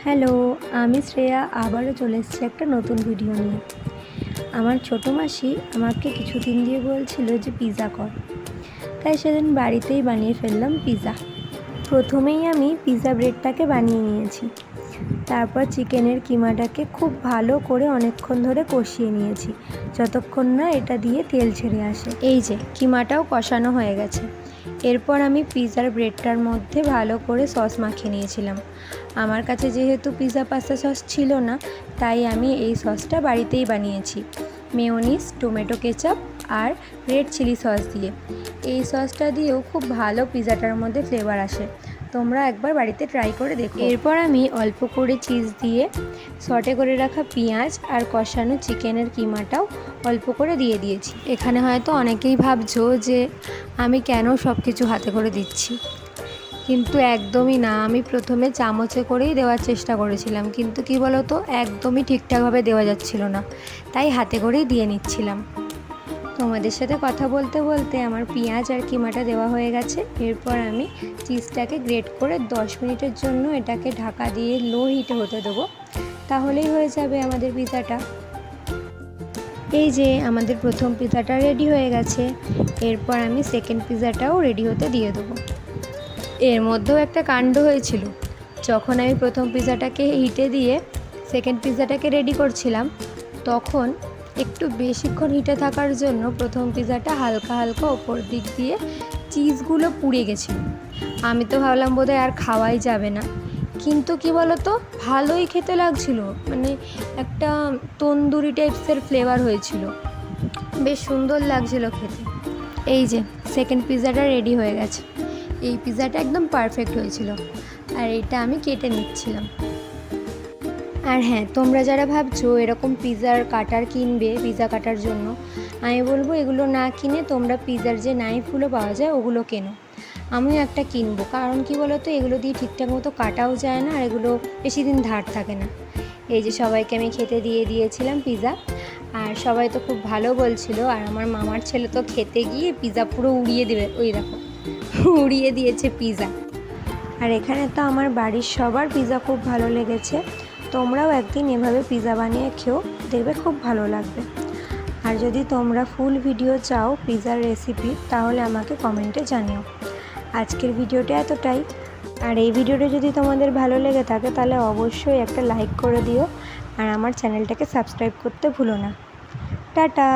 Hello, আমি শ্রেয়া আবারও চলে এসেছি একটা নতুন ভিডিও নিয়ে। আমার ছোটো মাসি আমাকে কিছুদিন দিয়ে বলছিল যে পিৎজা কর, তাই সেদিন বাড়িতেই বানিয়ে ফেললাম পিৎজা। প্রথমেই আমি পিৎজা ব্রেডটাকে বানিয়ে নিয়েছি, তারপর চিকেনের কিমাটাকে খুব ভালো করে অনেকক্ষণ ধরে কষিয়ে নিয়েছি, যতক্ষণ না এটা দিয়ে তেল ছেড়ে আসে। এই যে কিমাটাও কষানো হয়ে গেছে। এরপর আমি পিৎজার ব্রেডটার মধ্যে ভালো করে সস মাখিয়ে নিয়েছিলাম। আমার কাছে যেহেতু পিৎজা পাস্তা সস ছিল না, তাই আমি এই সসটা বাড়িতেই বানিয়েছি, মেয়োনিজ, টমেটো কেচাপ আর রেড চিলি সস দিয়ে। এই সসটা দিয়েও খুব ভালো পিৎজাটার মধ্যে ফ্লেভার আসে, তোমরা একবার বাড়িতে ট্রাই করে দেখো। এরপর আমি অল্প করে চিজ দিয়ে সটে করে রাখা পেঁয়াজ আর কষানো চিকেনের কিমাটাও অল্প করে দিয়ে দিয়েছি। এখানে হয়তো অনেকেই ভাবছো যে আমি কেন সব কিছু হাতে করে দিচ্ছি, কিন্তু একদমই না। আমি প্রথমে চামচে করেই দেওয়ার চেষ্টা করেছিলাম, কিন্তু কি বলো তো, একদমই ঠিকঠাকভাবে দেওয়া যাচ্ছিল না, তাই হাতে করেই দিয়ে নিচ্ছিলাম। তোমাদের সাথে কথা বলতে বলতে আমার পেঁয়াজ আর কিমাটা দেওয়া হয়ে গেছে। এরপর আমি চিজটাকে গ্রেট করে 10 মিনিটের জন্য এটাকে ঢাকা দিয়ে লো হিটে হতে দেবো, তাহলেই হয়ে যাবে আমাদের পিৎজাটা। এই যে আমাদের প্রথম পিৎজাটা রেডি হয়ে গেছে। এরপর আমি সেকেন্ড পিৎজাটাও রেডি হতে দিয়ে দেবো। এর মধ্যেও একটা কাণ্ড হয়েছিল। যখন আমি প্রথম পিৎজাটাকে হিটে দিয়ে সেকেন্ড পিৎজাটাকে রেডি করছিলাম, তখন একটু বেশিক্ষণ হিটে থাকার জন্য প্রথম পিৎজাটা হালকা হালকা ওপর দিক দিয়ে চিজগুলো পুড়ে গেছিল। আমি তো ভাবলাম বোধহয় আর খাওয়াই যাবে না, কিন্তু কি বলো তো, ভালোই খেতে লাগছিল। মানে একটা তন্দুরি টাইপসের ফ্লেভার হয়েছিল, বেশ সুন্দর লাগছিল খেতে। এই যে সেকেন্ড পিৎজাটা রেডি হয়ে গেছে। এই পিৎজাটা একদম পারফেক্ট হয়েছিল, আর এটা আমি কেটে নিচ্ছিলাম। আর হ্যাঁ, তোমরা যারা ভাবছো এরকম পিৎজার কাটার কিনবে পিৎজা কাটার জন্য, আমি বলবো এগুলো না কিনে তোমরা পিৎজার যে নাইফগুলো পাওয়া যায় ওগুলো কেনো। আমিও একটা কিনবো, কারণ কি বলো তো, এগুলো দিয়ে ঠিকঠাক মতো কাটাও যায় না, আর এগুলো বেশি দিন ধার থাকে না। এই যে সবাইকে আমি খেতে দিয়ে দিয়েছিলাম পিৎজা, আর সবাই তো খুব ভালো বলছিল। আর আমার মামার ছেলে তো খেতে গিয়ে পিৎজা পুরো উড়িয়ে দেবে, ওই দেখো উড়িয়ে দিয়েছে পিৎজা। আর এখানে তো আমার বাড়ির সবার পিৎজা খুব ভালো লেগেছে। তোমরাও একদিন এভাবে পিৎজা বানিয়ে খেও, দেখবে খুব ভালো লাগবে। আর যদি তোমরা ফুল ভিডিও চাও পিৎজার রেসিপি, তাহলে আমাকে কমেন্টে জানিও। আজকের ভিডিওটা এতটাই। আর এই ভিডিওটা যদি তোমাদের ভালো লেগে থাকে তাহলে অবশ্যই একটা লাইক করে দিও, আর আমার চ্যানেলটাকে সাবস্ক্রাইব করতে ভুলো না। টাটা।